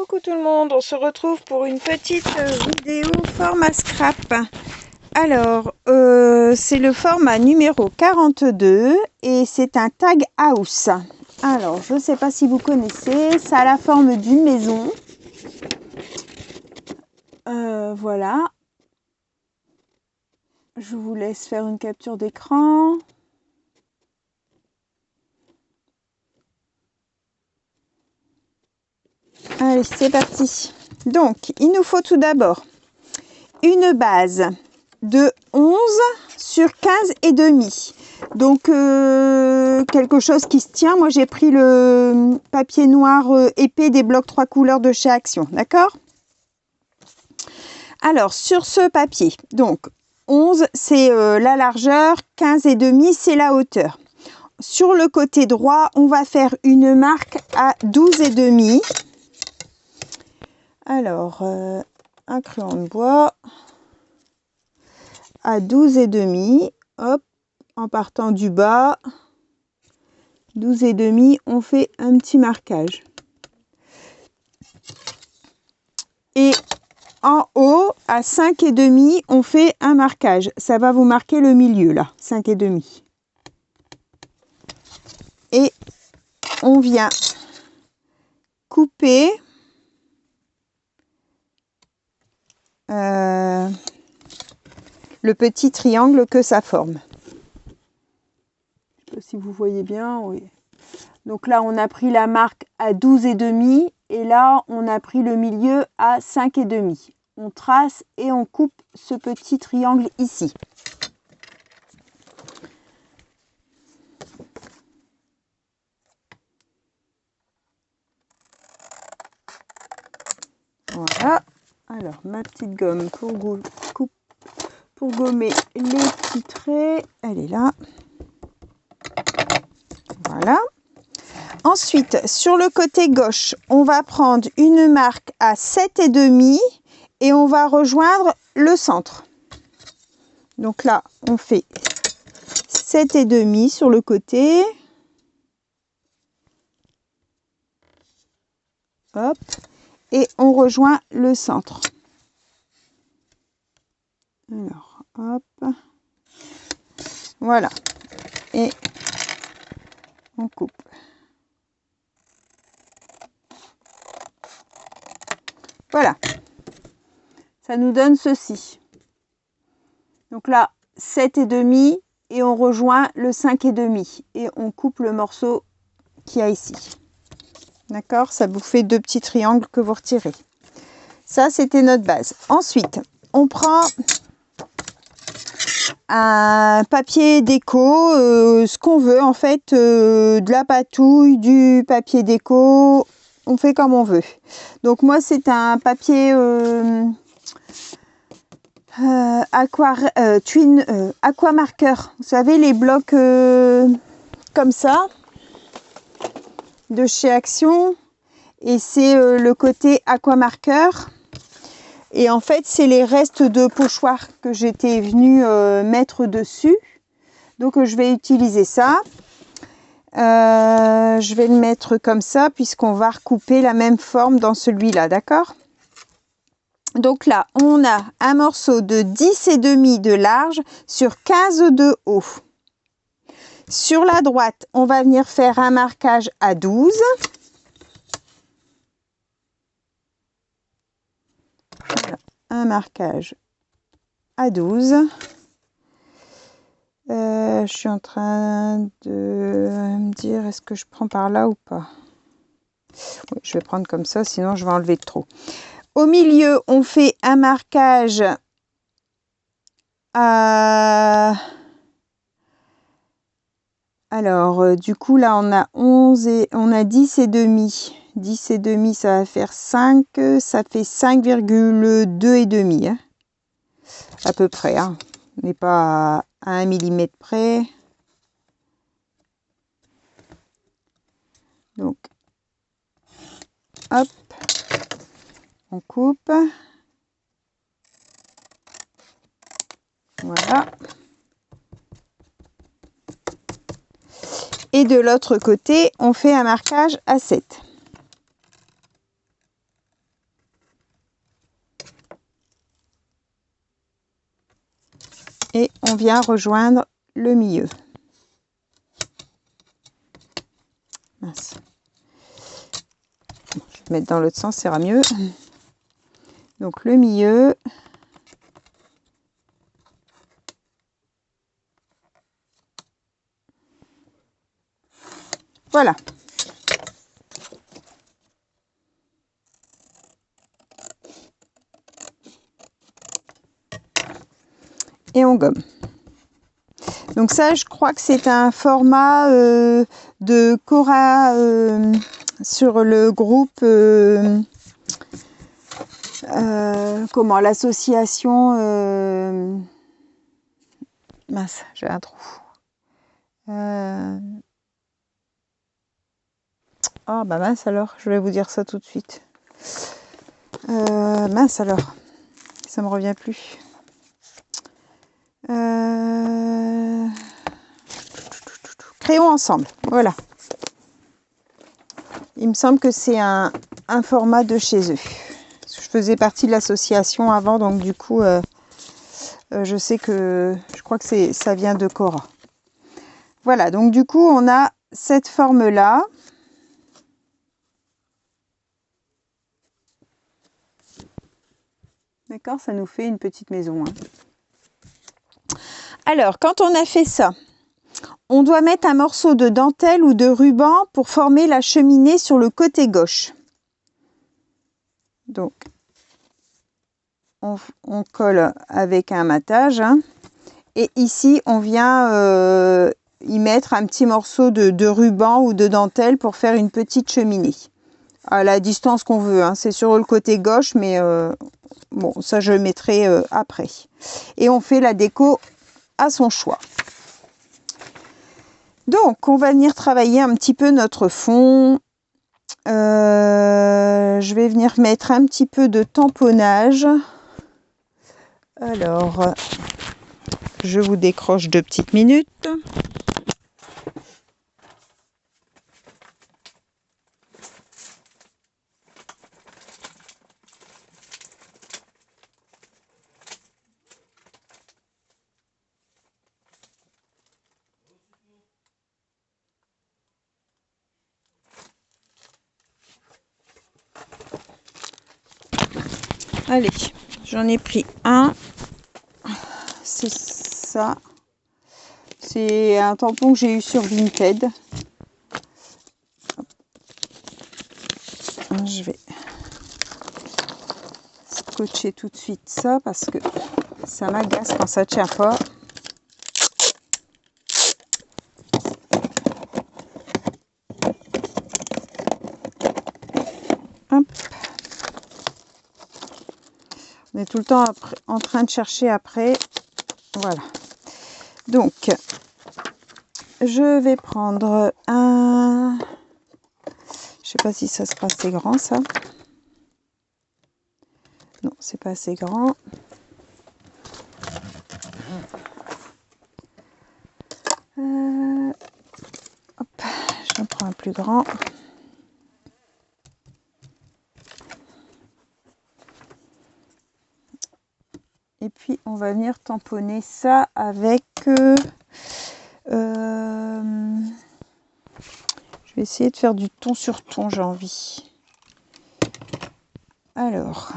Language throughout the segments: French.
Coucou tout le monde, on se retrouve pour une petite vidéo format scrap. Alors, c'est le format numéro 42 et c'est un tag house. Alors, je ne sais pas si vous connaissez, ça a la forme d'une maison. Voilà. Je vous laisse faire une capture d'écran. Allez, c'est parti. Donc, il nous faut tout d'abord une base de 11 sur 15 et demi. Donc, quelque chose qui se tient. Moi, j'ai pris le papier noir épais des blocs 3 couleurs de chez Action. D'accord? Alors, sur ce papier, donc 11, c'est la largeur, 15 et demi, c'est la hauteur. Sur le côté droit, on va faire une marque à 12 et demi. Alors, un crayon de bois à 12 et demi, hop, en partant du bas, 12 et demi, on fait un petit marquage. Et en haut, à 5 et demi, on fait un marquage. Ça va vous marquer le milieu là, 5 et demi. Et on vient couper le petit triangle que ça forme. Je ne sais pas si vous voyez bien, oui. Donc là, on a pris la marque à 12 et demi et là, on a pris le milieu à 5 et demi. On trace et on coupe ce petit triangle ici. Voilà. Alors, ma petite gomme pour gommer les petits traits, elle est là. Voilà. Ensuite, sur le côté gauche, on va prendre une marque à 7 et demi et on va rejoindre le centre. Donc là, on fait 7 et demi sur le côté. Hop. Et on rejoint le centre. Alors, hop. Voilà. Et on coupe. Voilà. Ça nous donne ceci. Donc là, 7 et demi et on rejoint le 5 et demi. Et on coupe le morceau qu'il y a ici. D'accord? Ça vous fait deux petits triangles que vous retirez. Ça, c'était notre base. Ensuite, on prend un papier déco, ce qu'on veut en fait, de la patouille, du papier déco, on fait comme on veut. Donc moi, c'est un papier aqua marqueur. Vous savez, les blocs comme ça, de chez Action. Et c'est le côté aqua marqueur. Et en fait, c'est les restes de pochoir que j'étais venue mettre dessus. Donc, je vais utiliser ça. Je vais le mettre comme ça, puisqu'on va recouper la même forme dans celui-là, d'accord? Donc là, on a un morceau de 10 et demi de large sur 15 de haut. Sur la droite, on va venir faire un marquage à 12. Voilà, un marquage à 12. Je suis en train de me dire, est-ce que je prends par là ou pas? Oui, je vais prendre comme ça, sinon je vais enlever de trop. Au milieu, on fait un marquage à... Alors, du coup, là, on a 11 et on a 10 et demi. 10 et demi, ça va faire 5. Ça fait 5,2 et demi. Hein, à peu près. Hein. On n'est pas à 1 mm près. Donc, hop. On coupe. Voilà. Et de l'autre côté, on fait un marquage à 7. et on vient rejoindre le milieu. Mince. Je vais mettre dans l'autre sens, ça ira mieux. Donc le milieu. Voilà. Et on gomme. Donc ça, je crois que c'est un format de Cora sur le groupe comment l'association mince, j'ai un trou. Oh bah mince alors, je vais vous dire ça tout de suite. Mince alors, ça me revient plus. Créons ensemble, voilà. Il me semble que c'est un format de chez eux. Je faisais partie de l'association avant, donc du coup, je sais que, je crois que ça vient de Cora. Voilà, donc du coup, on a cette forme-là. D'accord, ça nous fait une petite maison. Hein. Alors, quand on a fait ça, on doit mettre un morceau de dentelle ou de ruban pour former la cheminée sur le côté gauche. Donc, on colle avec un matage. Hein, et ici, on vient y mettre un petit morceau de ruban ou de dentelle pour faire une petite cheminée. À la distance qu'on veut. Hein, c'est sur le côté gauche, mais bon, ça je le mettrai après. Et on fait la déco à son choix. Donc, on va venir travailler un petit peu notre fond. Je vais venir mettre un petit peu de tamponnage. Alors, je vous décroche 2 petites minutes. Allez, j'en ai pris un. C'est ça. C'est un tampon que j'ai eu sur Vinted. Je vais scotcher tout de suite ça parce que ça m'agace quand ça tient pas. Hop. On est tout le temps en train de chercher après. Voilà. Donc, je vais prendre un... Je sais pas si ça sera assez grand, ça. Non, c'est pas assez grand. Hop, j'en prends un plus grand. Et puis, on va venir tamponner ça avec... je vais essayer de faire du ton sur ton, j'ai envie. Alors...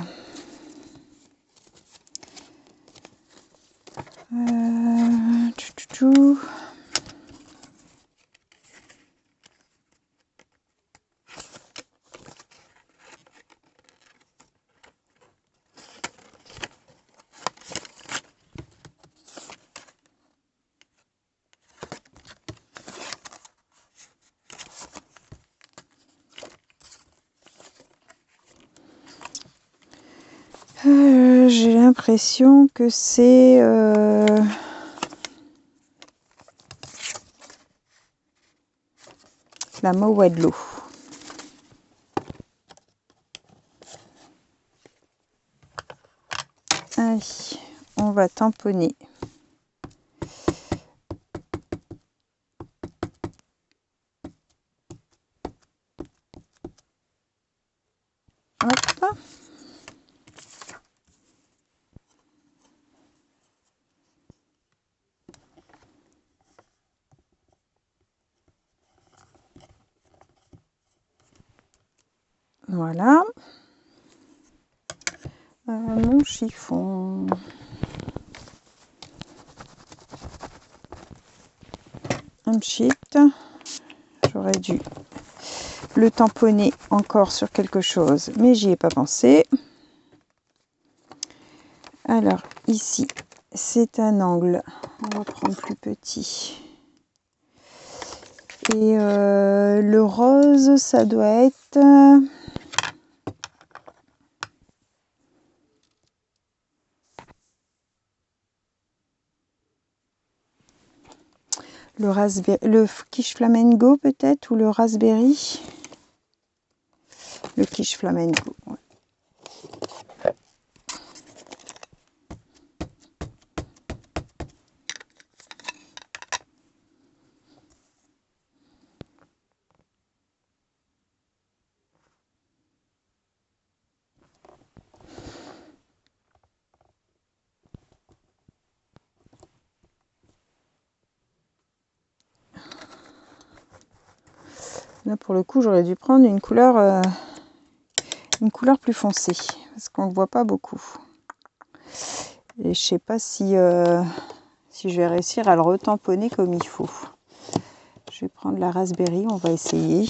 j'ai l'impression que c'est la Mowedlo. Allez, on va tamponner. Hop. Voilà. Mon chiffon. Un sheet. J'aurais dû le tamponner encore sur quelque chose, mais j'y ai pas pensé. Alors ici, c'est un angle. On va prendre plus petit. Et le rose, ça doit être... le quiche flamengo peut-être, ou le raspberry. Le quiche flamengo, ouais. Là, pour le coup, j'aurais dû prendre une couleur plus foncée, parce qu'on ne le voit pas beaucoup. Et je sais pas si je vais réussir à le retamponner comme il faut. Je vais prendre la raspberry, on va essayer.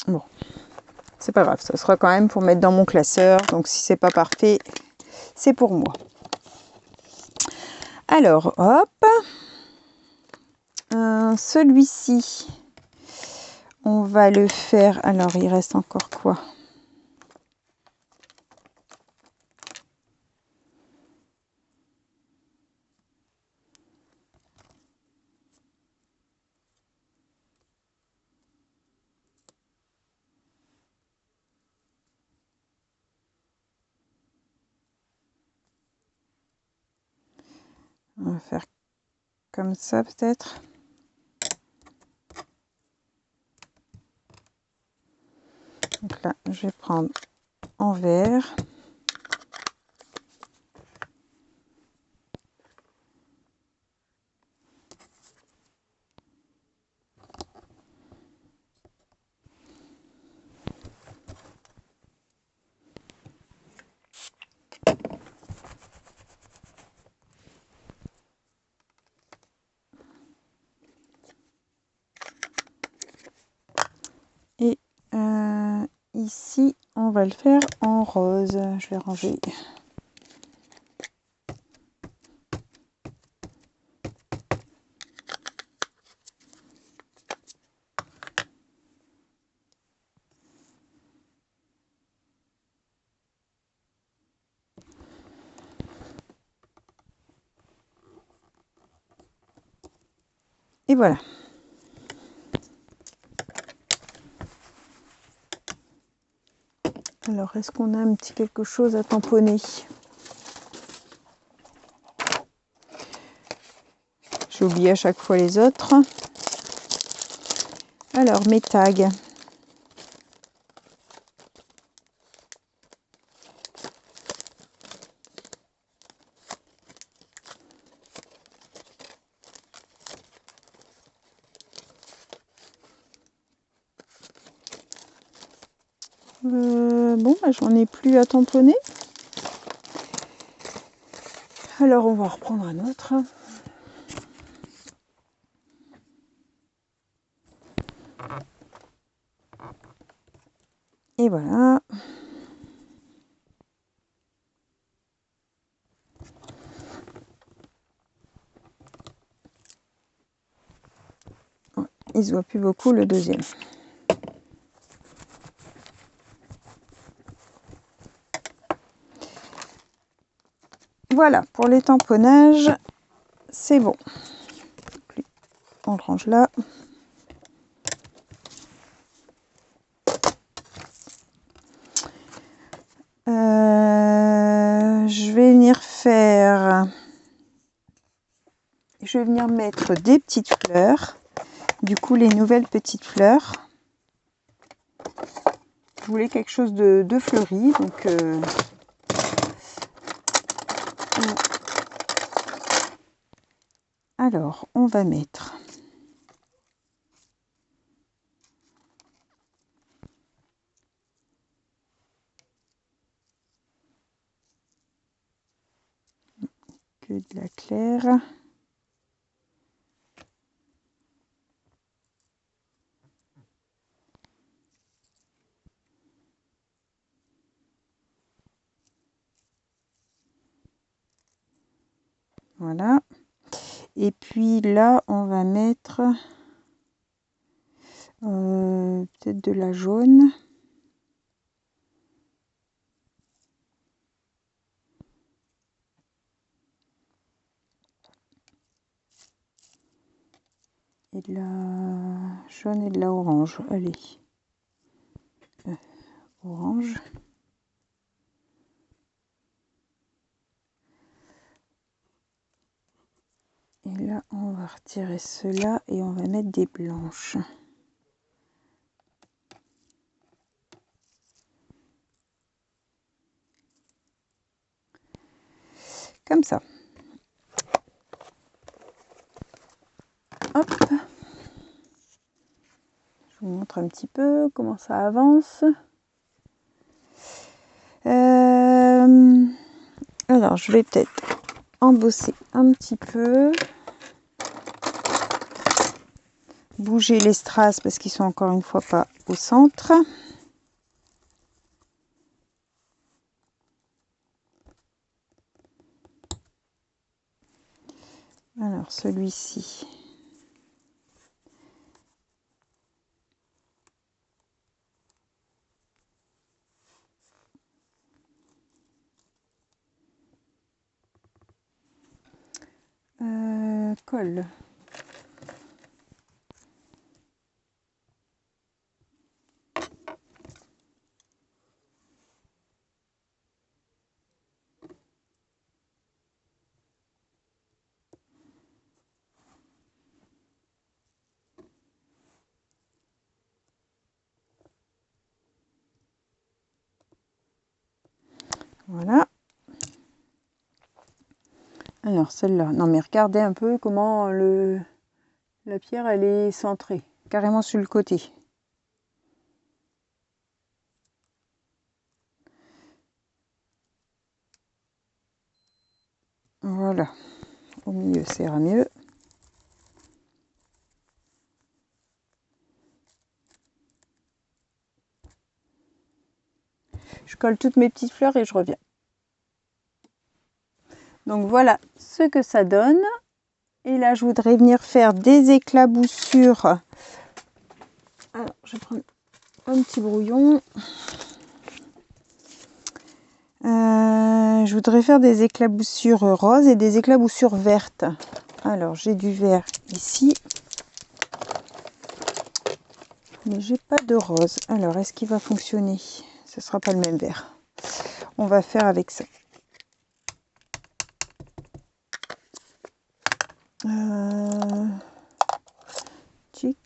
Bon, c'est pas grave, ça sera quand même pour mettre dans mon classeur. Donc si c'est pas parfait, c'est pour moi. Alors, hop. Celui-ci, on va le faire. Alors, il reste encore quoi? On va faire comme ça peut-être. Donc là, je vais prendre en vert. Et ici, on va le faire en rose. Je vais ranger. Et voilà. Alors, est-ce qu'on a un petit quelque chose à tamponner? J'ai oublié à chaque fois les autres. Alors, mes tags. Bon, bah, j'en ai plus à tamponner. Alors, on va reprendre un autre. Et voilà. Il se voit plus beaucoup le deuxième. Voilà, pour les tamponnages, c'est bon. On le range là. Je vais venir mettre des petites fleurs du coup les nouvelles petites fleurs. Je voulais quelque chose de fleuri, donc alors on va mettre que de la claire. Voilà. Et puis là, on va mettre peut-être de la jaune. Et de la jaune et de la orange. Allez. Orange. Et là, on va retirer cela et on va mettre des blanches. Comme ça. Hop. Je vous montre un petit peu comment ça avance. Alors, je vais peut-être embosser un petit peu. Bouger les strass parce qu'ils sont encore une fois pas au centre. Alors, celui-ci. Colle. Voilà. Alors celle-là. Non mais regardez un peu comment la pierre elle est centrée. Carrément sur le côté. Voilà. Au milieu, ça ira mieux. Je colle toutes mes petites fleurs et je reviens. Donc voilà ce que ça donne. Et là, je voudrais venir faire des éclaboussures. Alors, je vais prendre un petit brouillon. Je voudrais faire des éclaboussures roses et des éclaboussures vertes. Alors, j'ai du vert ici. Mais j'ai pas de rose. Alors, est-ce qu'il va fonctionner? Ce sera pas le même vert. On va faire avec ça. Tic.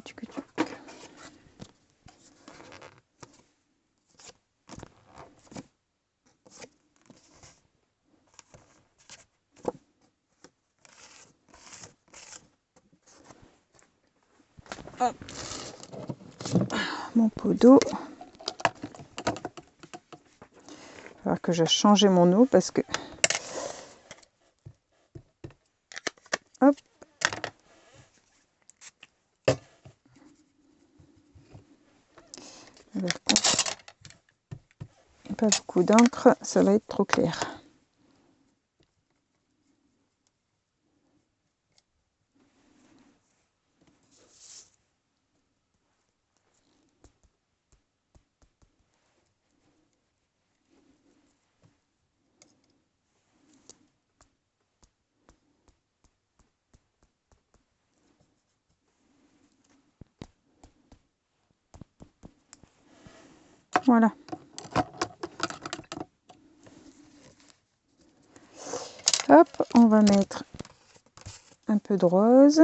Tuc, tuc. Hop. Mon pot d'eau. Il va falloir que je change mon eau parce que... Hop. Pas beaucoup d'encre, ça va être trop clair. Voilà. Hop, on va mettre un peu de rose.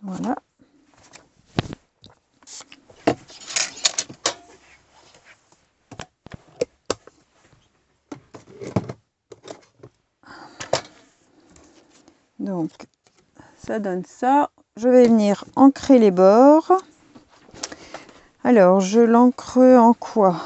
Voilà. Donc, ça donne ça. Je vais venir ancrer les bords. Alors, je l'encre en quoi?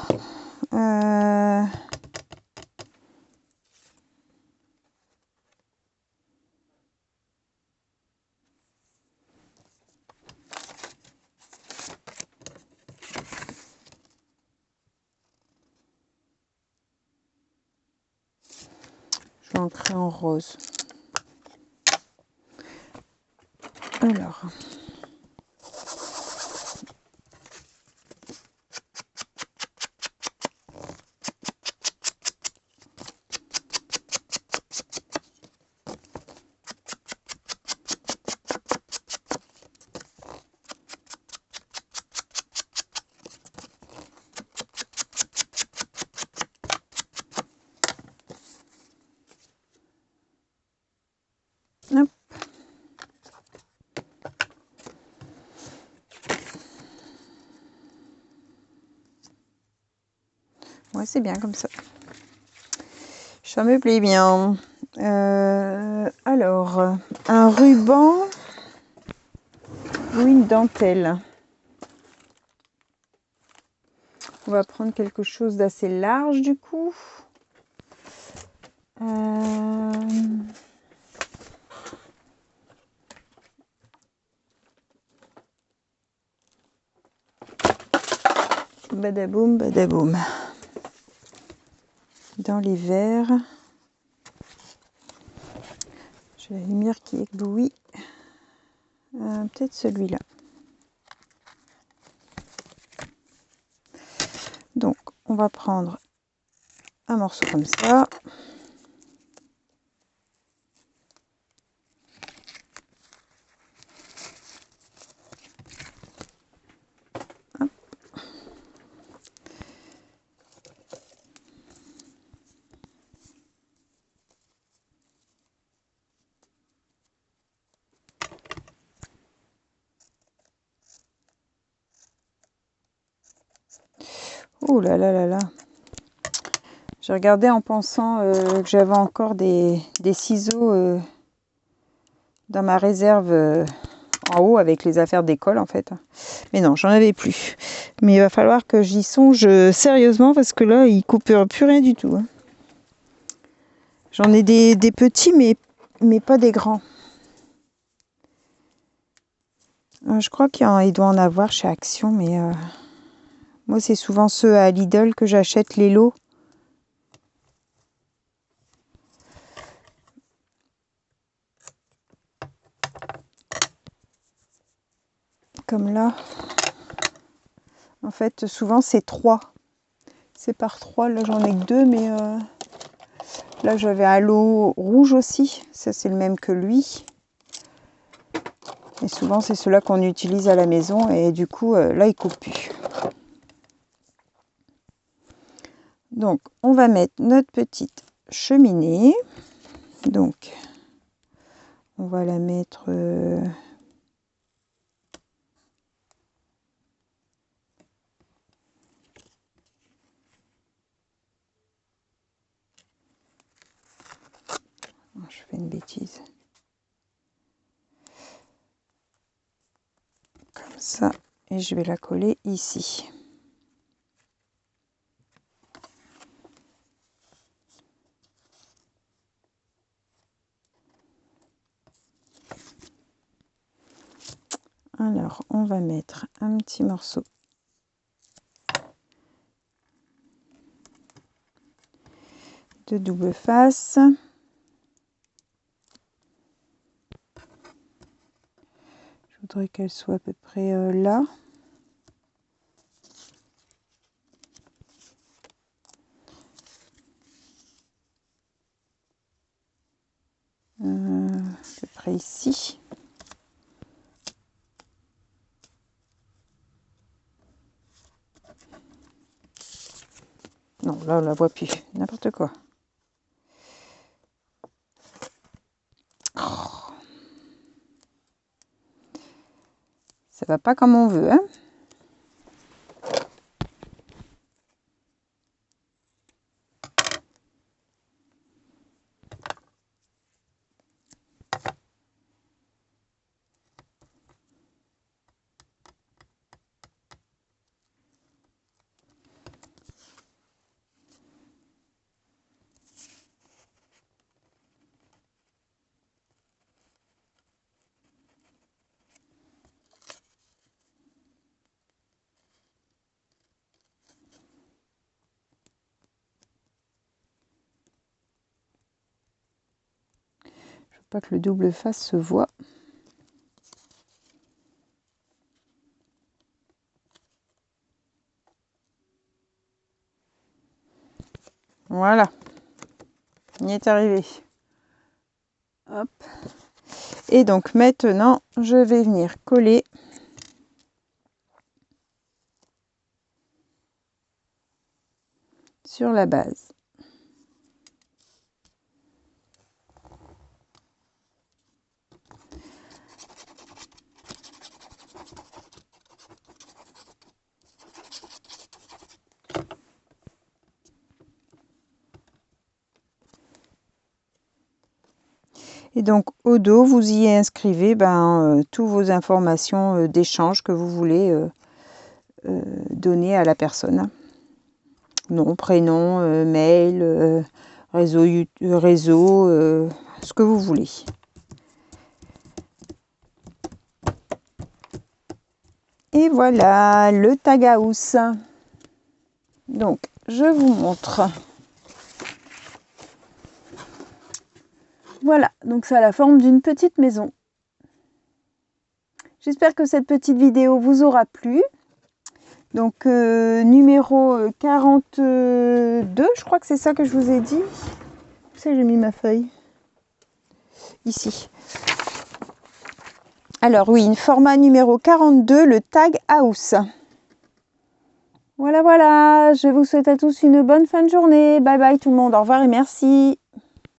Je vais ancrer en rose. Alors... Hop. Ouais, c'est bien comme ça. Ça me plaît bien. Alors, un ruban ou une dentelle. On va prendre quelque chose d'assez large du coup. Badaboum, badaboum. Dans les verres. J'ai la lumière qui éblouit. Peut-être celui-là. Donc, on va prendre un morceau comme ça. Hop. Oh là là là là. J'ai regardé en pensant que j'avais encore des ciseaux dans ma réserve en haut avec les affaires d'école en fait. Mais non, j'en avais plus. Mais il va falloir que j'y songe sérieusement parce que là, il coupe plus rien du tout. Hein. J'en ai des petits, mais pas des grands. Je crois qu'il doit en avoir chez Action, mais moi, c'est souvent ceux à Lidl que j'achète les lots. Comme là. En fait, souvent, c'est 3. C'est par 3. Là, j'en ai que 2, mais là, j'avais un lot rouge aussi. Ça, c'est le même que lui. Et souvent, c'est ceux-là qu'on utilise à la maison. Et du coup, là, il ne coupe plus. Donc, on va mettre notre petite cheminée. Donc, on va la mettre... Je fais une bêtise. Comme ça. Et je vais la coller ici. Alors, on va mettre un petit morceau de double face. Je voudrais qu'elle soit à peu près là. À peu près ici. Non, là, on la voit plus. N'importe quoi. Oh. Ça va pas comme on veut, hein. Pas que le double face se voit. Voilà, on y est arrivé. Hop. Et donc maintenant, je vais venir coller sur la base. Et donc au dos, vous y inscrivez toutes vos informations d'échange que vous voulez donner à la personne. Nom, prénom, mail, réseau, ce que vous voulez. Et voilà le tag house. Donc je vous montre. Voilà, donc ça a la forme d'une petite maison. J'espère que cette petite vidéo vous aura plu. Donc numéro 42, je crois que c'est ça que je vous ai dit. Où c'est que j'ai mis ma feuille? Ici. Alors oui, format numéro 42, le tag house. Voilà, je vous souhaite à tous une bonne fin de journée. Bye bye tout le monde, au revoir et merci.